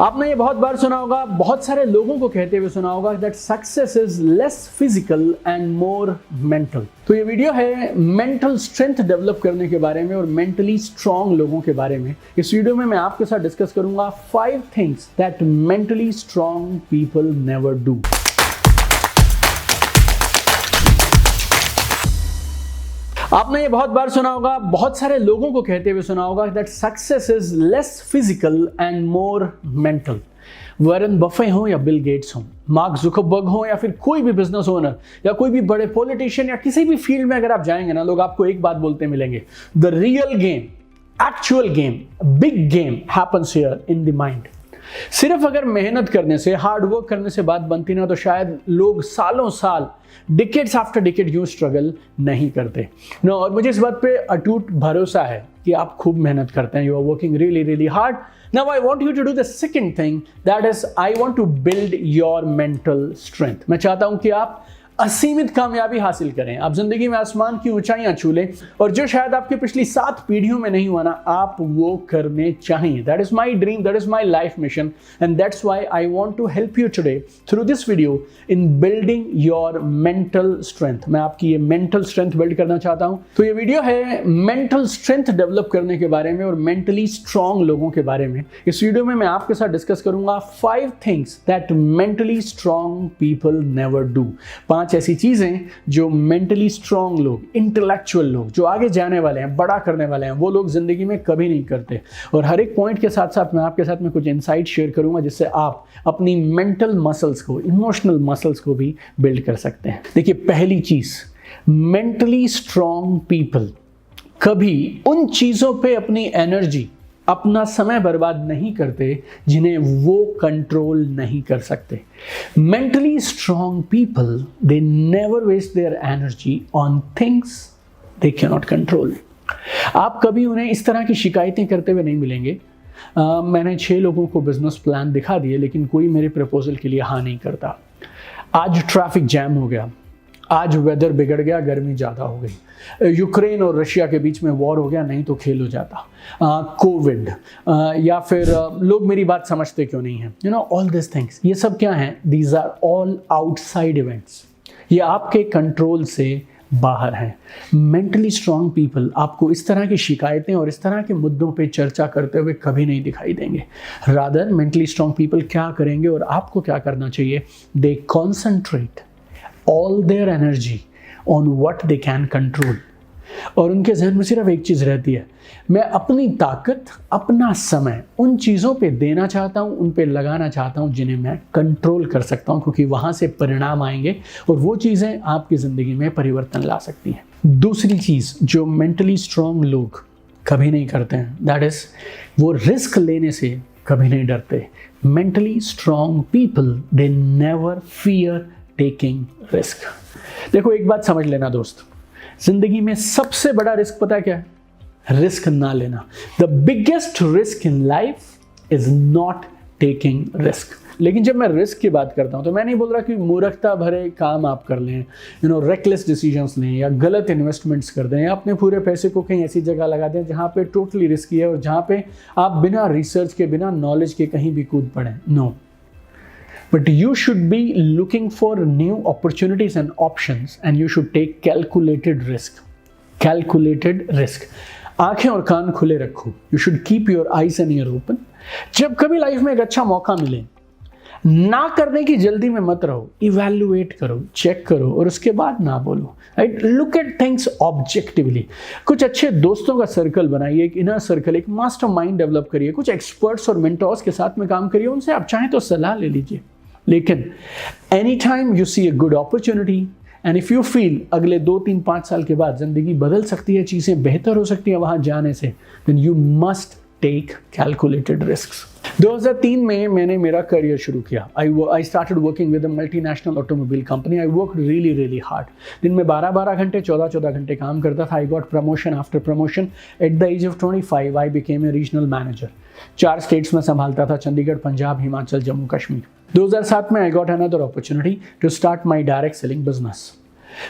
आपने ये बहुत बार सुना होगा, बहुत सारे लोगों को कहते हुए सुना होगा that success is less physical and more mental. तो ये वीडियो है मेंटल स्ट्रेंथ डेवलप करने के बारे में और मेंटली स्ट्रांग लोगों के बारे में। इस वीडियो में मैं आपके साथ डिस्कस करूंगा 5 things that mentally strong people never do. आपने ये बहुत बार सुना होगा, बहुत सारे लोगों को कहते हुए सुना होगा that success is less physical and more mental. Warren Buffett हो या बिल गेट्स हो, मार्क जुकरबर्ग हो या फिर कोई भी बिजनेस ओनर या कोई भी बड़े पॉलिटिशियन या किसी भी फील्ड में अगर आप जाएंगे ना, लोग आपको एक बात बोलते मिलेंगे, the real game, actual game, big game happens here in the mind. सिर्फ अगर मेहनत करने से, हार्ड वर्क करने से बात बनती ना, तो शायद लोग सालों साल, डिकेड्स आफ्टर डिकेड यूं स्ट्रगल नहीं करते नो। और मुझे इस बात पे अटूट भरोसा है कि आप खूब मेहनत करते हैं, you are working really really hard. Now I want you to do the second thing, that is I want to build your mental strength. मैं चाहता हूं कि आप असीमित कामयाबी हासिल करें, आप जिंदगी में आसमान की ऊंचाइयां छू लें, और जो शायद आपकी पिछली 7 पीढ़ियों में नहीं हुआ ना, आप वो करने चाहिए। That is my dream, that is my life mission, and that's why I want to help you today through this video in building your mental strength. मैं आपकी ये मेंटल स्ट्रेंथ बिल्ड करना चाहता हूं। तो ये वीडियो है मेंटल स्ट्रेंथ डेवलप करने के बारे में और मेंटली स्ट्रांग लोगों के बारे में। इस वीडियो में मैं आपके साथ डिस्कस करूंगा 5 things that mentally strong people never do. 5 ऐसी चीजें जो मेंटली स्ट्रांग लोग, इंटेलेक्चुअल लोग, जो आगे जाने वाले हैं, बड़ा करने वाले हैं, वो लोग जिंदगी में कभी नहीं करते। और हर एक पॉइंट के साथ साथ मैं आपके साथ में कुछ इनसाइट शेयर करूंगा जिससे आप अपनी मेंटल मसल्स को, इमोशनल मसल्स को भी बिल्ड कर सकते हैं। देखिए, पहली चीज, मेंटली स्ट्रांग पीपल कभी उन चीजों पे अपनी एनर्जी, अपना समय बर्बाद नहीं करते जिन्हें वो कंट्रोल नहीं कर सकते। Mentally strong people, they never waste their energy on things they can not control. आप कभी उन्हें इस तरह की शिकायतें करते हुए नहीं मिलेंगे, मैंने 6 लोगों को बिजनेस प्लान दिखा दिए लेकिन कोई मेरे प्रपोजल के लिए हाँ नहीं करता। आज ट्रैफिक जैम हो गया, आज वेदर बिगड़ गया, गर्मी ज़्यादा हो गई, यूक्रेन और रशिया के बीच में वॉर हो गया, नहीं तो खेल हो जाता, कोविड, या फिर लोग मेरी बात समझते क्यों नहीं हैं, you know, all this things. ये सब क्या हैं? These are all outside events, ये आपके कंट्रोल से बाहर हैं। मेंटली स्ट्रांग पीपल आपको इस तरह की शिकायतें और इस तरह के मुद्दों पे चर्चा करते हुए कभी नहीं दिखाई देंगे। रादर मेंटली स्ट्रांग पीपल क्या करेंगे और आपको क्या करना चाहिए? दे concentrate all their energy on what they can control। और उनके जहन में सिर्फ एक चीज़ रहती है, मैं अपनी ताकत, अपना समय उन चीज़ों पे देना चाहता हूँ, उन पे लगाना चाहता हूँ जिन्हें मैं कंट्रोल कर सकता हूँ, क्योंकि वहाँ से परिणाम आएंगे और वो चीज़ें आपकी ज़िंदगी में परिवर्तन ला सकती हैं। दूसरी चीज़ जो मेंटली स्ट्रांग लोग कभी नहीं करते हैं, दैट इज़ वो रिस्क लेने से कभी नहीं डरते। Mentally strong people, they never fear taking risk. देखो, एक बात समझ लेना दोस्त, जिंदगी में सबसे बड़ा रिस्क पता है क्या है? रिस्क ना लेना। The biggest risk in life is not taking risk. लेकिन जब मैं रिस्क की बात करता हूं तो मैं नहीं बोल रहा कि मूर्खता भरे काम आप कर लें, यू नो, रेकलेस डिसीजंस लें या गलत इन्वेस्टमेंट्स कर दें या अपने पूरे पैसे को कहीं ऐसी जगह लगा दें जहां पे टोटली रिस्की है और जहां पे आप बिना रिसर्च के, बिना नॉलेज के कहीं भी कूद पड़ें। No, but you should be looking for new opportunities and options and you should take calculated risk। calculated risk। आंखें और कान खुले रखो। You should keep your eyes and ear open। जब कभी लाइफ में एक अच्छा मौका मिले, ना करने की जल्दी में मत रहो, इवैल्यूएट करो, चेक करो और उसके बाद ना बोलो। Right, look at things objectively. कुछ अच्छे दोस्तों का सर्कल बनाइए, एक इनर सर्कल, एक मास्टरमाइंड डेवलप करिए, कुछ एक्सपर्ट्स और मेंटर्स के साथ में काम करिए, उनसे आप चाहें तो सलाह ले लीजिए। लेकिन any time you see a good opportunity and if you feel अगले 2, 3, 5 साल के बाद जिंदगी बदल सकती है, चीजें बेहतर हो सकती है वहां जाने से, then you must take calculated risks. 2003 में मैंने मेरा करियर शुरू किया। I started working with a multinational automobile company. I work really really hard. दिन में 12-12 घंटे, 14-14 घंटे काम करता था। I got promotion after promotion. At the age of 25 I became a regional manager. 4 states में संभालता था, चंडीगढ़, पंजाब, हिमाचल, जम्मू कश्मीर। 2007 में I got another opportunity to start my direct selling business.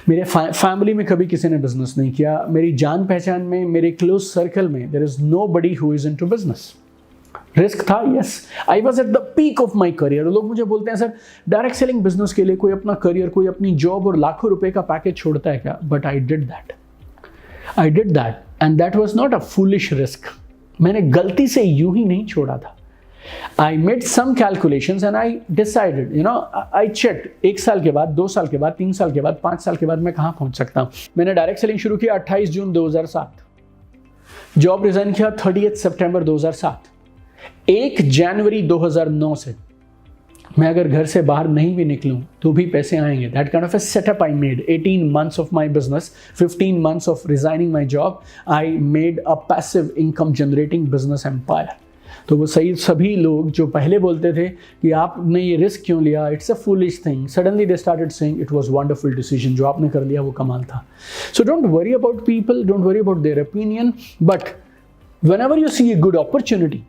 मेरे फैमिली में कभी किसी ने बिजनेस नहीं किया। मेरी जान पहचान में, मेरे क्लोज सर्कल में there is nobody who is into business. Risk था, yes. I was at the peak of my career. लोग मुझे बोलते हैं सर डायरेक्ट सेलिंग बिजनेस के लिए कोई अपना करियर, कोई अपनी जॉब और लाखों रुपए का पैकेज छोड़ता है क्या? But I did that and that was not a foolish risk. मैंने गलती से यूं ही नहीं छोड़ा था। I made some calculations and I decided, I checked 1 साल के बाद, 2 साल के बाद, 3 साल के बाद, 5 साल के बाद मैं कहाँ पहुंच सकता हूँ। मैंने डायरेक्ट सेलिंग शुरू किया 28 जून 2007, जॉब रिजाइन किया 30 सितंबर 2007, 1 जनवरी 2009 से मैं अगर घर से बाहर नहीं भी निकलूं तो भी पैसे आएंगे। That kind of a setup I made. 18 months of my business, 15 months of resigning my job, I made a passive income generating business empire। तो वो सभी लोग जो पहले बोलते थे कि आपने ये रिस्क क्यों लिया, it's a foolish thing, suddenly they started saying it was wonderful decision. जो आपने कर लिया वो कमाल था। So don't worry about people, don't worry about their opinion, but whenever you see a good opportunity,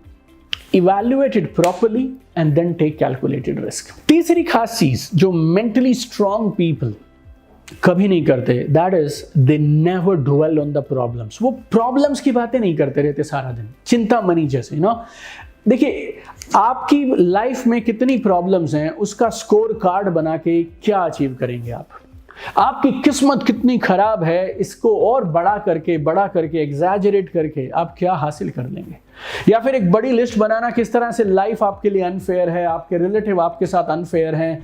evaluate it properly and then take calculated risk। तीसरी खास चीज जो मेंटली स्ट्रांग पीपल कभी नहीं करते, that is they never dwell on the problems. वो problems की बातें नहीं करते रहते सारा दिन, चिंतामणि जैसे। देखिए आपकी लाइफ में कितनी प्रॉब्लम्स हैं उसका स्कोर कार्ड बना के क्या अचीव करेंगे आप? आपकी किस्मत कितनी खराब है इसको और बड़ा करके एग्जैजरेट करके आप क्या हासिल कर लेंगे? या फिर एक बड़ी लिस्ट बनाना किस तरह से लाइफ आपके लिए अनफेयर है, आपके रिलेटिव आपके साथ अनफेयर हैं,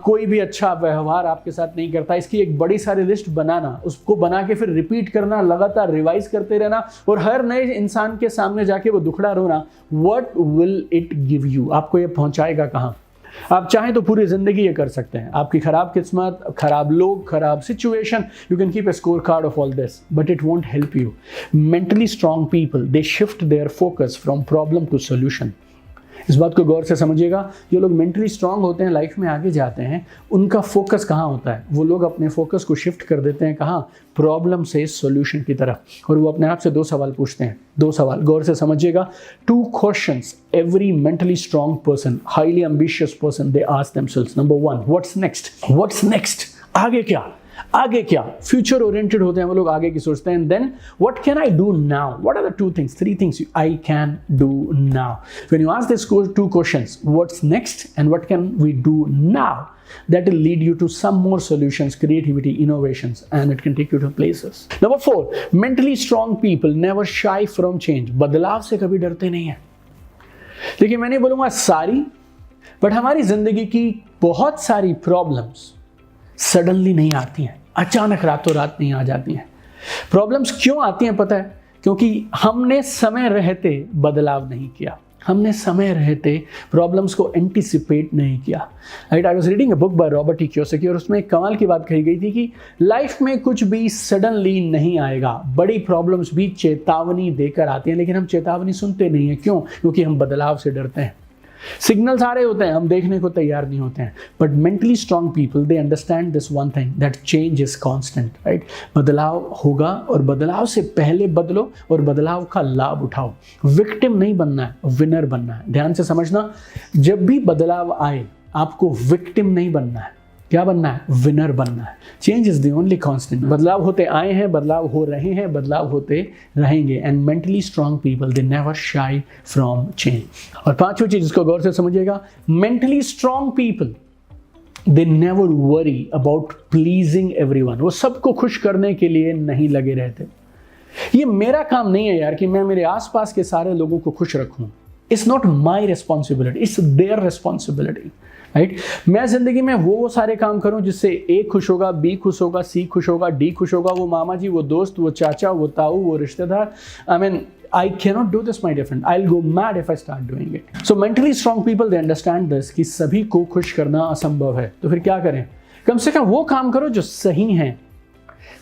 कोई भी अच्छा व्यवहार आपके साथ नहीं करता, इसकी एक बड़ी सारी लिस्ट बनाना, उसको बना के फिर रिपीट करना, लगातार रिवाइज करते रहना और हर नए इंसान के सामने जाके वो दुखड़ा रोना। What will it give you? आपको ये पहुंचाएगा कहाँ? आप चाहें तो पूरी जिंदगी ये कर सकते हैं। आपकी खराब किस्मत, खराब लोग, खराब situation, you can keep a score card of all this, but it won't help you. Mentally strong people they shift their focus from problem to solution. इस बात को गौर से समझिएगा। जो लोग मेंटली स्ट्रांग होते हैं, लाइफ में आगे जाते हैं, उनका फोकस कहाँ होता है? वो लोग अपने फोकस को शिफ्ट कर देते हैं कहाँ? प्रॉब्लम से सॉल्यूशन की तरफ। और वो अपने आप से 2 सवाल पूछते हैं। 2 सवाल गौर से समझिएगा। 2 questions every mentally strong person, highly ambitious person, they ask themselves। Number 1, what's next? What's next? आगे क्या? आगे क्या? फ्यूचर ओरिएंटेड होते हैं वो लोग, आगे की सोचते हैं। Then what can I do now? What are the 2 things, 3 things I can do now? When you ask this 2 questions, what's next and what can we do now, that will lead you to some more solutions, creativity, innovations, and it can take you to places। Number 4, mentally strong people never shy from change। बदलाव से कभी डरते नहीं हैं। देखिए मैं नहीं बोलूंगा सारी, बट हमारी जिंदगी की बहुत सारी प्रॉब्लम्स सडनली नहीं आती हैं, अचानक रातों रात नहीं आ जाती हैं। प्रॉब्लम्स क्यों आती हैं पता है? क्योंकि हमने समय रहते बदलाव नहीं किया, हमने समय रहते प्रॉब्लम्स को एंटिसिपेट नहीं किया। Right, I was reading a book by Robert T Kiyosaki और उसमें एक कमाल की बात कही गई थी कि लाइफ में कुछ भी सडनली नहीं आएगा। बड़ी प्रॉब्लम्स भी चेतावनी देकर आती हैं, लेकिन हम चेतावनी सुनते नहीं हैं। क्यों? क्योंकि हम बदलाव से डरते हैं। सिग्नल्स आ रहे होते हैं, हम देखने को तैयार नहीं होते हैं। But mentally strong people they understand this one thing, that change is constant. Right, बदलाव होगा और बदलाव से पहले बदलो और बदलाव का लाभ उठाओ। विक्टिम नहीं बनना है, विनर बनना है। ध्यान से समझना, जब भी बदलाव आए आपको विक्टिम नहीं बनना है। क्या बनना है? विनर बनना है। Change is the only constant. बदलाव होते आए हैं, बदलाव हो रहे हैं, बदलाव होते रहेंगे। And mentally strong people they never शाई फ्रॉम चेंज। और 5वीं चीज इसको गौर से समझिएगा, mentally strong people they never worry about pleasing everyone. वो सबको खुश करने के लिए नहीं लगे रहते। ये मेरा काम नहीं है यार कि मैं मेरे आसपास के सारे लोगों को खुश रखूं। It's not my responsibility, it's their responsibility. Right, मैं जिंदगी में वो सारे काम करूं जिससे ए खुश होगा, बी खुश होगा, सी खुश होगा, डी खुश होगा, वो मामा जी, वो दोस्त, वो चाचा, वो ताऊ, वो रिश्तेदार। I mean I cannot do this, my dear friend. I'll go mad if I start doing it. So mentally strong people, they understand this कि सभी को खुश करना असंभव है। तो फिर क्या करें? कम से कम वो काम करो जो सही है,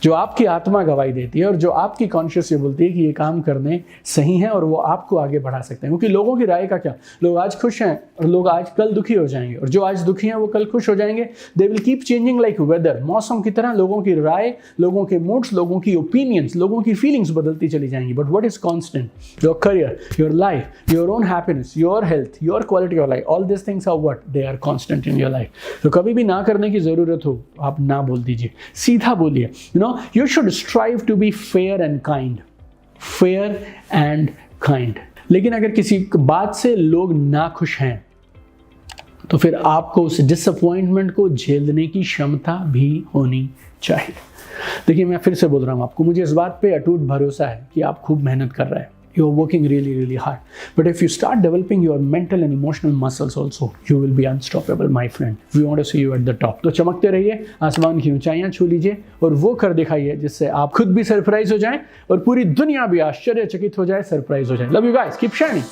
जो आपकी आत्मा गवाही देती है और जो आपकी कॉन्शियस ये बोलती है कि ये काम करने सही है और वो आपको आगे बढ़ा सकते हैं। क्योंकि लोगों की राय का क्या? लोग आज खुश हैं और लोग आज कल दुखी हो जाएंगे, और जो आज दुखी हैं वो कल खुश हो जाएंगे। They will keep changing like weather. मौसम की तरह लोगों की राय, लोगों के मूड्स, लोगों की ओपिनियंस, लोगों की फीलिंग्स बदलती चली जाएंगी। But what is constant? Your career, your life, your own happiness, your health, your quality of life, all this things are what? They are constant in your life. तो कभी भी ना करने की जरूरत हो, आप ना बोल दीजिए, सीधा बोलिए। You should strive to be fair and kind. Fair and kind. लेकिन अगर किसी बात से लोग नाखुश हैं तो फिर आपको उस डिसअपॉइंटमेंट को झेलने की क्षमता भी होनी चाहिए। देखिए, मैं फिर से बोल रहा हूँ आपको, मुझे इस बात पे अटूट भरोसा है कि आप खूब मेहनत कर रहे हैं। You are working really hard. But if you start developing your mental and emotional muscles also, you will be unstoppable, my friend. We want to see you at the top. तो चमकते रहिए, आसमान की ऊंचाइयां छू लीजिए और वो कर दिखाइए जिससे आप खुद भी सरप्राइज हो जाएं और पूरी दुनिया भी आश्चर्यचकित हो जाए, सरप्राइज हो जाए। Love you guys. Keep shining.